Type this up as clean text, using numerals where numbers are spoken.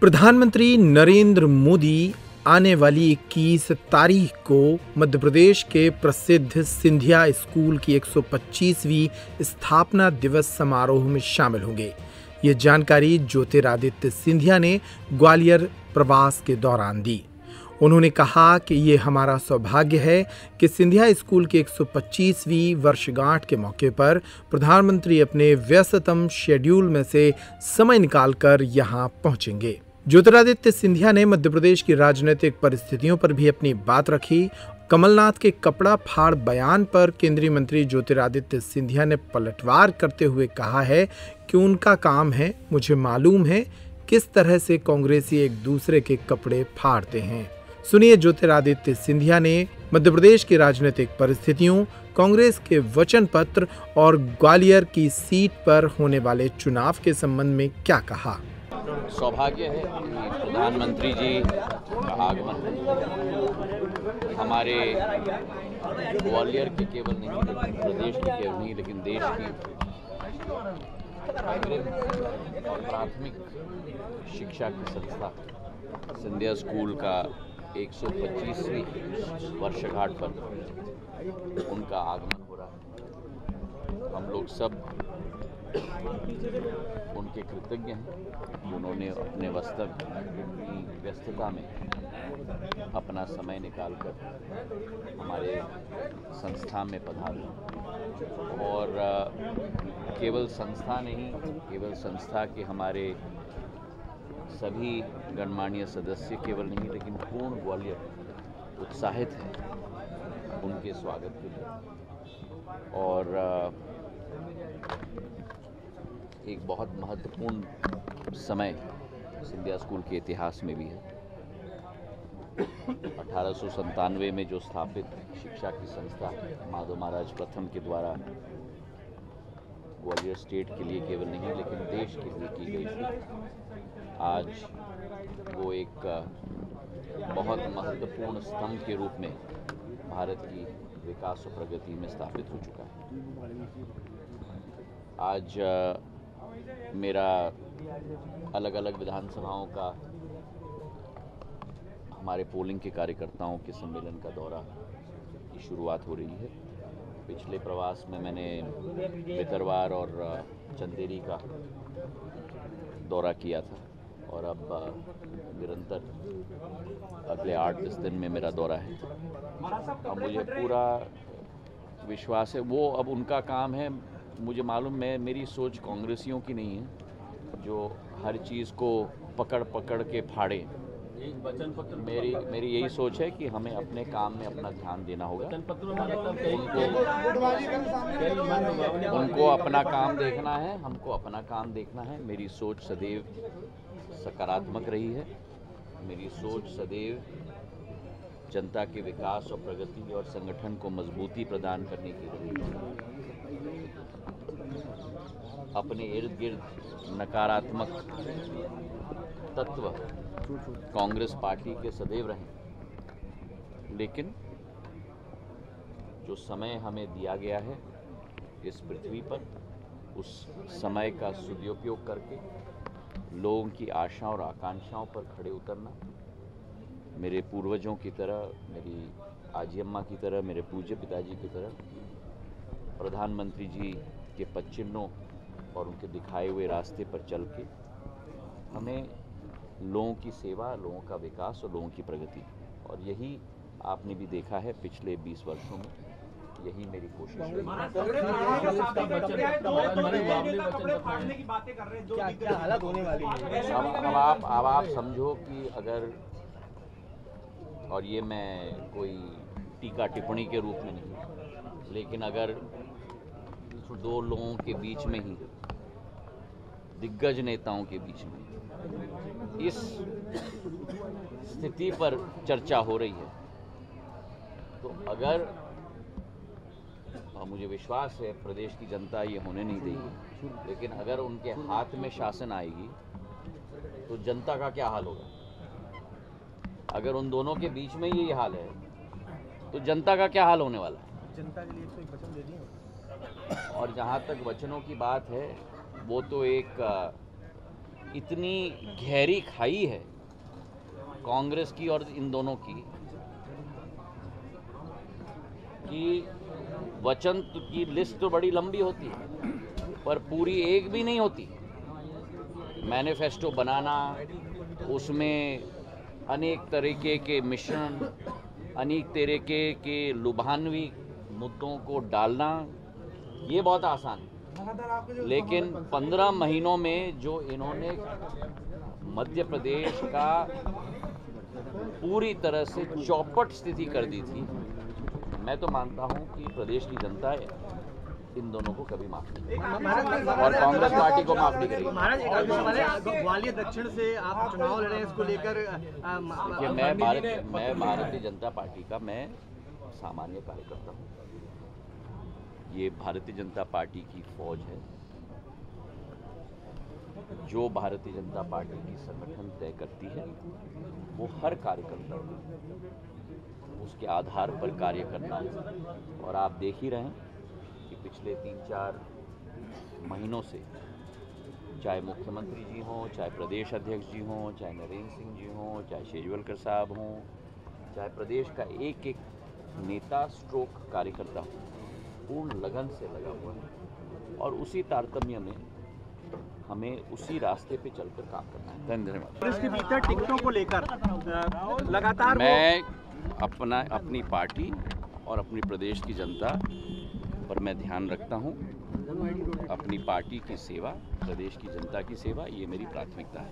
प्रधानमंत्री नरेंद्र मोदी आने वाली 21 तारीख को मध्य प्रदेश के प्रसिद्ध सिंधिया स्कूल की 125वीं स्थापना दिवस समारोह में शामिल होंगे। ये जानकारी ज्योतिरादित्य सिंधिया ने ग्वालियर प्रवास के दौरान दी। उन्होंने कहा कि ये हमारा सौभाग्य है कि सिंधिया स्कूल की 125वीं वर्षगांठ के मौके पर प्रधानमंत्री अपने व्यस्ततम शेड्यूल में से समय निकालकर यहाँ पहुंचेंगे। ज्योतिरादित्य सिंधिया ने मध्य प्रदेश की राजनीतिक परिस्थितियों पर भी अपनी बात रखी। कमलनाथ के कपड़ा फाड़ बयान पर केंद्रीय मंत्री ज्योतिरादित्य सिंधिया ने पलटवार करते हुए कहा है कि उनका काम है, मुझे मालूम है किस तरह से कांग्रेसी एक दूसरे के कपड़े फाड़ते हैं। सुनिए ज्योतिरादित्य सिंधिया ने मध्य प्रदेश की राजनीतिक परिस्थितियों, कांग्रेस के वचन पत्र और ग्वालियर की सीट पर होने वाले चुनाव के संबंध में क्या कहा। सौभाग्य है कि प्रधानमंत्री जी का आगमन हमारे ग्वालियर के केवल नहीं, लेकिन प्रदेश की केवल नहीं, लेकिन देश की अग्रिम और प्राथमिक शिक्षा की संस्था सिंधिया स्कूल का 125वीं वर्षगांठ पर उनका आगमन हो रहा है। हम लोग सब उनके कृतज्ञ हैं कि उन्होंने अपने की व्यस्तता में अपना समय निकालकर हमारे संस्था में पधारे और केवल संस्था नहीं, केवल संस्था के हमारे सभी गणमान्य सदस्य केवल नहीं, लेकिन पूर्ण ग्वालियर उत्साहित है उनके स्वागत के लिए। और एक बहुत महत्वपूर्ण समय सिंधिया स्कूल के इतिहास में भी है। 1897 में जो स्थापित शिक्षा की संस्था माधव महाराज प्रथम के द्वारा ग्वालियर स्टेट के लिए केवल नहीं, लेकिन देश के लिए की गई थी, आज वो एक बहुत महत्वपूर्ण स्तंभ के रूप में भारत की विकास और प्रगति में स्थापित हो चुका है। आज मेरा अलग अलग विधानसभाओं का हमारे पोलिंग के कार्यकर्ताओं के सम्मेलन का दौरा की शुरुआत हो रही है। पिछले प्रवास में मैंने भितरवार और चंदेरी का दौरा किया था और अब निरंतर अगले 8-10 दिन में मेरा दौरा है। अब मुझे पूरा विश्वास है, वो अब उनका काम है। मुझे मालूम है मेरी सोच कांग्रेसियों की नहीं है जो हर चीज़ को पकड़ पकड़ के फाड़े। मेरी यही सोच है कि हमें अपने काम में अपना ध्यान देना होगा। उनको अपना काम देखना है, हमको अपना काम देखना है। मेरी सोच सदैव सकारात्मक रही है। मेरी सोच सदैव जनता के विकास और प्रगति और संगठन को मजबूती प्रदान करने की रही है। अपने इर्द गिर्द नकारात्मक तत्व कांग्रेस पार्टी के सदैव रहे, लेकिन जो समय हमें दिया गया है इस पृथ्वी पर, उस समय का सदुपयोग करके लोगों की आशाओं और आकांक्षाओं पर खड़े उतरना, मेरे पूर्वजों की तरह, मेरी आजी अम्मा की तरह, मेरे पूज्य पिताजी की तरह प्रधानमंत्री जी के पद चिन्हों और उनके दिखाए हुए रास्ते पर चल के हमें लोगों की सेवा, लोगों का विकास और लोगों की प्रगति, और यही आपने भी देखा है पिछले 20 वर्षों में, यही मेरी कोशिश है। अब आप समझो कि अगर, और ये मैं कोई टीका टिप्पणी के रूप में नहीं, लेकिन अगर दो लोगों के बीच में ही, दिग्गज नेताओं के बीच में इस स्थिति पर चर्चा हो रही है, तो अगर, मुझे विश्वास है प्रदेश की जनता ये होने नहीं देगी, लेकिन अगर उनके हाथ में शासन आएगी तो जनता का क्या हाल होगा। अगर उन दोनों के बीच में यही हाल है तो जनता का क्या हाल होने वाला है। जनता के लिए 101 वचन दे दिए। और जहाँ तक वचनों की बात है, वो तो एक इतनी गहरी खाई है कांग्रेस की और इन दोनों की कि वचन की लिस्ट तो बड़ी लंबी होती है पर पूरी एक भी नहीं होती। मैनिफेस्टो बनाना, उसमें अनेक तरीके के मिश्रण, अनेक तरीके के लुभानवी मुद्दों को डालना, ये बहुत आसान है। लेकिन 15 महीनों में जो इन्होंने मध्य प्रदेश का पूरी तरह से चौपट स्थिति कर दी थी, मैं तो मानता हूं कि प्रदेश की जनता इन दोनों को कभी माफ नहीं करेगी और कांग्रेस पार्टी को माफ नहीं करेगी। ग्वालियर दक्षिण से आप चुनाव लड़े, इसको लेकर मैं भारतीय जनता पार्टी का मैं सामान्य कार्यकर्ता हूँ। ये भारतीय जनता पार्टी की फौज है। जो भारतीय जनता पार्टी की संगठन तय करती है वो हर कार्यकर्ता को उसके आधार पर कार्य करना है। और आप देख ही रहे हैं कि पिछले 3-4 महीनों से चाहे मुख्यमंत्री जी हों, चाहे प्रदेश अध्यक्ष जी हों, चाहे नरेंद्र सिंह जी हों, चाहे शेजवलकर साहब हों, चाहे प्रदेश का एक एक नेता स्ट्रोक कार्यकर्ता हो, पूर्ण लगन से लगा हुआ है और उसी तारतम्य में हमें उसी रास्ते पे चलकर काम करना है। धन्यवाद। इसके भीतर टिकटों को लेकर लगातार मैं अपनी पार्टी और अपनी प्रदेश की जनता पर मैं ध्यान रखता हूं। अपनी पार्टी की सेवा, प्रदेश की जनता की सेवा, ये मेरी प्राथमिकता है।